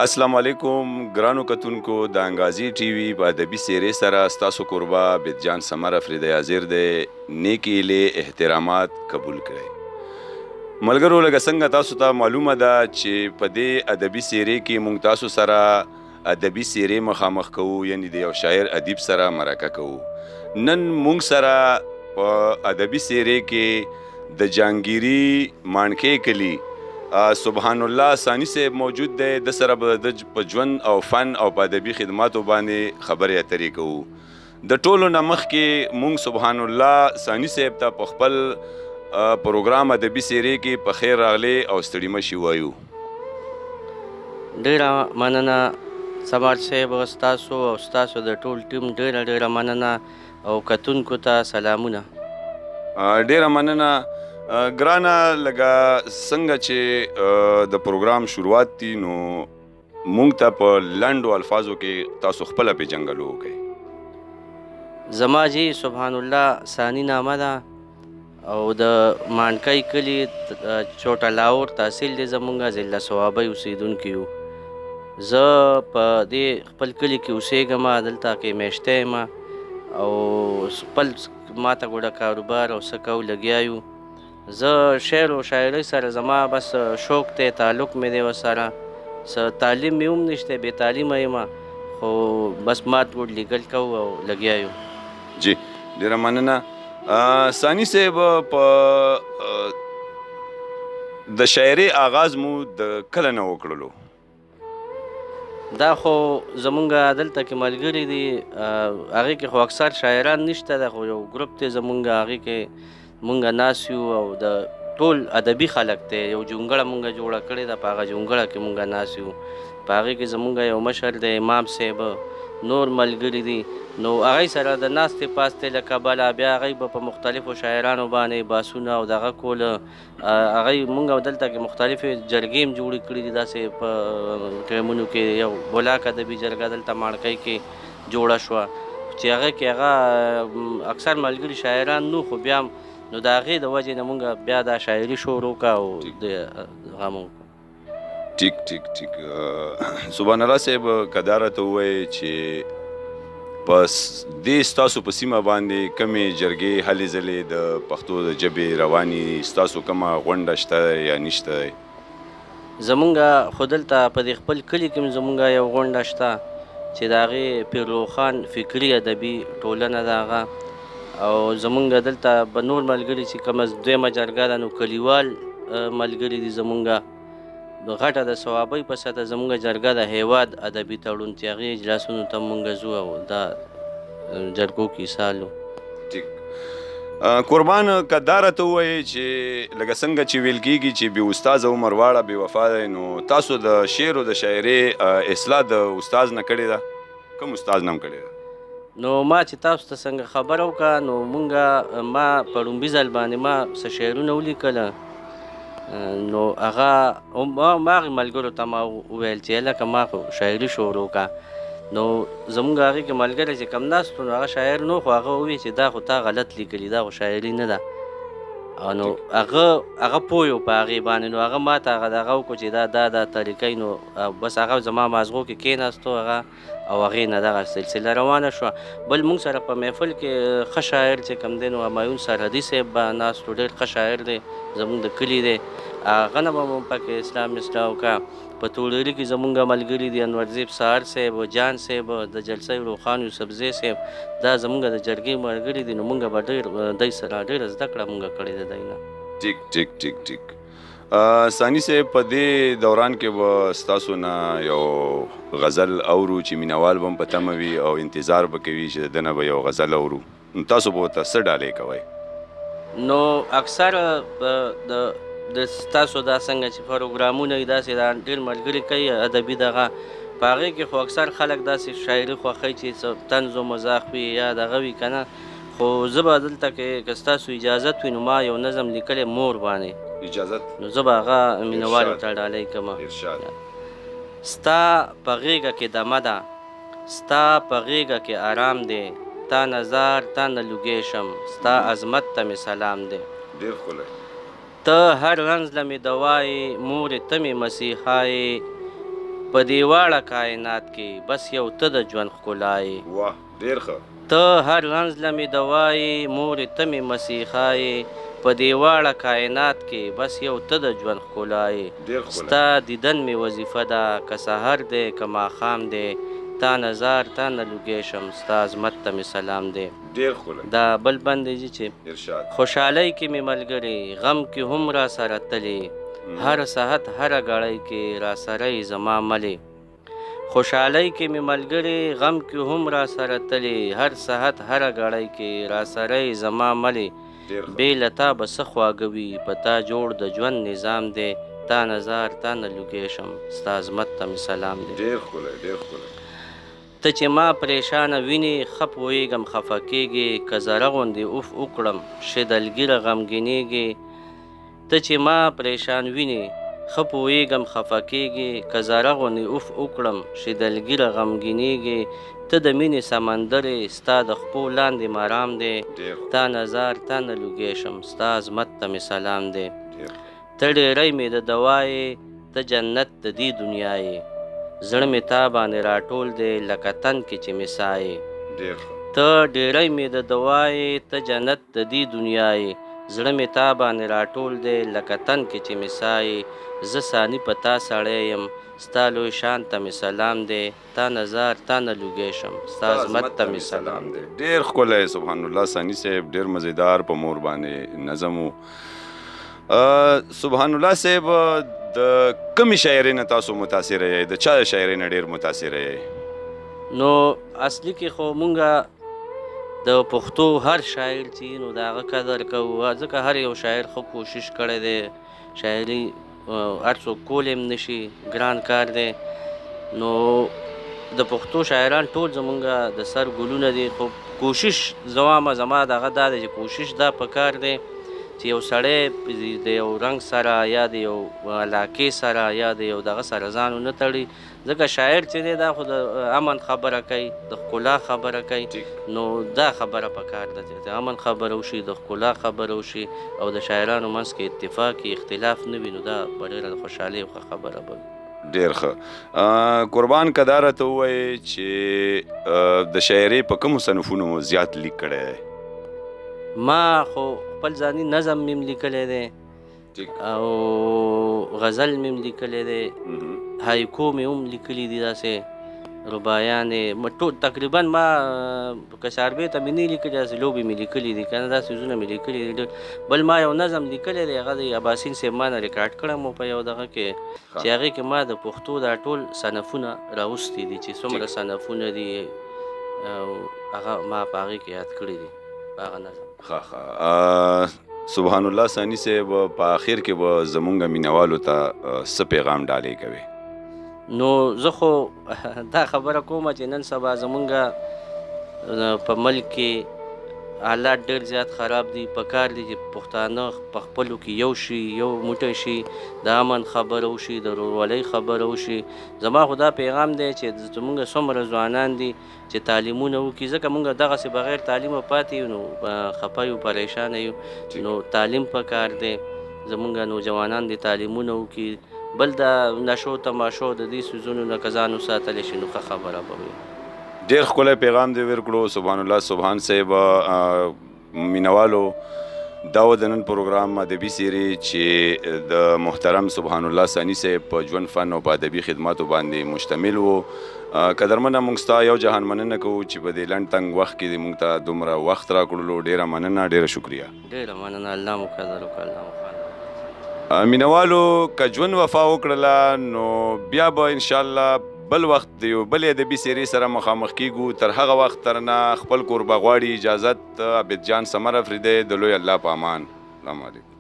السلام علیکم ګرانو کتونکو د انګازي ټي وي په ادبي سیرې سره ستاسو کوربه بدجان سمر افریدی حاضر دی نیکی له احترامات قبول کړئ ملګرو لکه څنګه تاسو ته معلومه ده چې په دې ادبي سیرې کې مونږ تاسو سره ادبي سیرې مخامخ کوو یعنی د یو شاعر ادیب سره مرکه کوو نن مونږ سره په ادبي سیرې کې د جانګيري مانکې کلی سبحان الله ثانی صاحب موجود دی د سره به د په ژوند او فن او په ادبي خدماتو باندې خبرې اترې کوو د ټولو نه مخکې مونږ سبحان الله ثانی صاحب ته په خپل پروګرام ادبي سیرې کې په خیر راغلی او ستړي مشي وایو ډېره مننه سمار صاحب ستاسو او ستاسو د ټول ټیم ډېره مننه او کتونکو ته سلامونه ډېره مننه ګرانه لکه څنګه چې د پروګرام شروعات دي نو مونږ ته په لنډو الفاظو کې تاسو خپله پیژنګلو وکړئ زما جی سبحان الله ثاني نامه ده او د مانکۍ کلي چوټه لاهور تحصیل دی زمونږ ضلع صوابۍ اوسېدونکي یو زه په دې خپل کلي کې اوسېږم دلته کې میشته یم او خپل ماته ګوډه کاروبار او څه کوو لګیا یو زه شعر و شاعرۍ سره زما بس شوق دی تعلق مې دی ورسره څه تعلیم مې هم نشته بې تعلیمه یم خو بس مات ګوډ لیکل کوو او لګیا یو جی ډېره مننه ثاني صاحب په د شاعرۍ آغاز مو د کله نه وکړلو دا خو زمونږ دلته کې ملګري دي هغې کې خو اکثر شاعران نشته ده خو یو ګروپ دی زمونږ هغې کې مونږ ناست یو او د ټول ادبي خلک دی یو جونګړه مونږ جوړه کړې ده په هغه جونګړه کې مونږ ناست یو په هغې کې زمونږ یو مشر دی امام صاحب نور ملګري دي نو هغوی سره د ناستې پاستې له کبله بیا هغوی به په مختلفو شاعرانو باندې باسونه او دغه کوله هغوی مونږ دلته کې مختلفې جرګې هم جوړې کړي دي داسې په ټایمونو کې یو بلاک ادبي جرګه دلته ماڼکۍ کې جوړه شوه چې هغه کې هغه اکثر ملګري شاعران نو خو بیا نو د هغې د وجې نه مونږ بیا دا شاعري شروع کړه او د هغه مونږ ټیک ټیک ټیک سبحان الله صاحب که دا راته ووایې چې په دې ستاسو په سیمه باندې کمې جرګې هلې ځلې د پښتو د ژبې روانې ستاسو کومه غونډه شته یا نشته زمونږ خو دلته په دې خپل کلي کې هم زمونږ یو غونډه شته چې د هغې پیرروخان فکري ادبي ټولنه ده هغه او زمونږ دلته به نور ملګري چې کومه دویمه جرګه ده نو کلیوال ملګري دي زمونږ د غټه د صوابۍ په سطحه زمونږ جرګه د هیواد ادبي تړون چې هغې اجلاسونو ته مونږ ځو او دا جرګو کې حصه لو ټیک قربان که دا راته ووایې چې لکه څنګه چې ویل کېږي چې بې استاذه عمر واړه بې وفا دی نو تاسو د شعر او د شاعرۍ اصلاح د استاذ نه کړې ده کوم استاذ نه هم کړې ده نو ما چې تاسو ته څنګه خبره وکړه نو مونږ ما په لومبي ځل باندې ما څه شعرونه ولیکله نو هغه ما هغې ملګرو ته ما وویل چې هلکه ما خو شاعري شروع وکړه نو زمونږ هغې کې ملګری چې کم ناست نو هغه شاعر نو خو هغه وویل چې دا خو تا غلط لیکلي دا خو شاعري نه ده نو هغه پوه یو په هغې باندې نو هغه ما ته هغه دغه وکړو چې دا طریقۍ نو بس هغه زما مازغو کې کېناستو هغه او هغې نه دغه سلسله روانه شوه بل مونږ سره په محفل کې ښه شاعر چې کوم دی نو همایون سرحدي صاحب به ناست و ډېر ښه شاعر دی زمونږ د کلي دی هغه نه به مو پکې اسلام اصلاح وکړه په توړري کې زمونږ ملګري دي انورزیب سهار صاحب جان صاحب د جلسه روخان یوسفزی صاحب دا زمونږ د جرګې ملګري دي نو مونږ به ډېر دی سره ډېره زده کړه مونږ کړې ده دی نه ټیک ټیک ټیک ټیک ثاني صاحب په دې دوران کې به ستاسو نه یو غزل اورو چې مینوال به هم په تمه وي او انتظار به کوي چې د ده نه به یو غزل اورو نو تاسو به ورته څه ډالۍ کوئ نو اکثر د ستاسو دا څنګه چې پروګرامونه وي داسې دا ډېر ملګري کوي ادبي دغه په هغې کې خو اکثر خلک داسې شاعري خوښوي چې څه طنز و مزاح وي یا دغه وي که نه خو زه به دلته کې که ستاسو اجازت وي نو ما یو نظم لیکلی مور باندې اجازت نو زه به هغه مینوالو ته ډالۍ کومه ستا په غېږه کې دمه ده ستا په غېږه کې آرام دی تا نظر تا نه لوګی شم ستا عظمت ته مې سلام دی ډېر ښکلی ته هر رنځ له مې دوایې مورې ته مې مسیحا یې په دې واړه کائنات کې بس یو ته د ژوند ښکلا یې. واه ډېر ښه. ته هر رنځ له مې دوا یې، مورې ته مې مسیحا یې. په دې واړه کائنات کې بس یو ته د ژوند ښکلا یې. ډېر ښکلی. ستا دیدن مې وظیفه ده، که سحر دی که ماښام دی. تا نظر تا نه لوګی شم، ستا عظمت ته مې سلام دی. ډېر ښکلی. دا بل بند دی چې ارشاد. خوشحالۍ کې مې ملګرې، غم کې هم را سره تلې. هر صحت هره ګړۍ کې را سره یې زما ملې. خوشحالۍ کې مې ملګرې، غم کې هم را سره تلې. هر صحت هره ګړۍ کې را سره یې زما ملې. بې له تا به څه خواږه وي، په تا جوړ د ژوند نظام دی. تا نظر تا نه لوګی شم، ستا عظمت ته مې سلام دی. ډېر ښکلی ډېر ښکلی. ته چې ما پریشانه وینې، ښه پوهېږم خفه کېږې. که زره غوندې اوف وکړم شدلګیره غمګینېږې. ته چې ما پریشان وینې، ښه پوهېږم خفه کېږې. که زره غوندې اوف وکړم شدلګیره غمګینېږې. ته د مینې سمندر یې، ستا د خپو لاندې مرام دی. تا نظر تا نه لوګی شم، ستا عظمت ته مې سلام دی. ته ډېری مې د دوا یې، ته جنت د دې دنیا یې. زړه مې تا باندې راټول دی لکه تن کې چې مې ساه یې. ته ډېری مې د دوا یې، ته جنت د دې دنیا یې. زړه مې تا باندې راټول دی لکه تن کې چې مې ساه یې. زه ثاني په تا سړی یم، ستا لوی شان ته مې سلام دی. تا نظر تا نه لوګی شم، ستا عظمت ته مې سلام دی. ډېر ښکلی سبحان الله ثاني صاحب، ډېر مزیدار په مور باندې نظم و. سبحان الله صاحب د کومې شاعرۍ نه تاسو متاثره یئ؟ د چا د شاعرۍ نه ډېر متاثره یئ؟ نو اصلي کې خو مونږه د پښتو هر شاعر چې نو د هغه قدر کوو، ځکه هر یو شاعر ښه کوشش کړی دی. شاعري هر څوک کولی هم نشي، ګران کار دی. نو د پښتو شاعران ټول زمونږ د سر ګلونه دي، خو کوشش زما دغه دا دی چې کوشش دا پکار دی چې یو سړی د یو رنګ سره یا د یو علاقې سره یا د یو دغه سره ځان ونه تړي. ځکه شاعر چې دی دا خو د امن خبره کوي، د ښکلا خبره کوي. نو دا خبره پکار ده چې د امن خبره وشي، د ښکلا خبره وشي، او د شاعرانو منځ کې اتفاق اختلاف نه وي. نو دا به ډېره د خوشحالۍ خبره به وي. ډېر ښه. قربان که دا راته ووایې چې د شاعرۍ په کومو صنفونو مو زیات لیک کړی دی؟ ما خو خپل ځاني نظم مې هم لیکلی دی، او غزل مې هم لیکلی دی، هایکو مې هم لیکلي دي، داسې ربایانې ټول تقریبا. ما که چاربې ته مې نه لیکلي، داسې لوبې مې لیکلي دي که نه، دا څیزونه مې لیکلي دي. بل ما یو نظم لیکلی دی، هغه د اباسین صاحب ما نه ریکارډ کړی مو په یو دغه کې، چې هغې کې ما د پښتو دا ټول صنفونه راوستي دي چې څومره صنفونه دي، هغه ما په هغې کې یاد کړي دي په هغه نظم. سبحان الله ثاني صاحب، په آخر کې به زمونږ مینوالو ته څه پیغام ډالۍ کوي؟ نو زه خو دا خبره کوم چې نن سبا زمونږ په ملک کې حالات ډېر زیات خراب دي. پکار دي چې پښتانه په خپلو کې یو شي، یو موټی شي، د امن خبره وشي، د ورورولۍ خبره وشي. زما خو دا پیغام دی چې زمونږ څومره ځوانان دي چې تعلیمونه وکړي، ځکه مونږ دغسې بغیر تعلیمه پاتې یو، نو خفه یو، پریشانه یو. نو تعلیم پکار دی، زمونږ نوجوانان دي تعلیمونه وکړي. بل د نشو تماشو د دې څیزونو نه که ځان وساتلی شي نو ښه خبره به وي. ډېر ښکلی پیغام دې ورکړو سبحان الله. سبحان صاحب مینوالو، دا و د نن پروګرام ادبي سیرې چې د محترم سبحان الله ثاني صاحب په ژوند فن او په ادبي خدماتو باندې مشتمل و. قدرمنه موږ ستا یو جهان مننه کوو چې په دې لنډ تنګ وخت کې موږ ته دومره وخت راکړلو. ډېره مننه، ډېره شکریه. ډېره مننه، الله مو قدر وکړه، الله مو خان. مینوالو که ژوند وفا وکړله نو بیا به انشاءالله بل وخت د یو بل ادبي سیرې سره مخامخ کیږو. تر هغه وخت ترنه خپل کوربه غواړي اجازت عابد جان سمر افریدی د لوی الله په امان. السلام علیکم.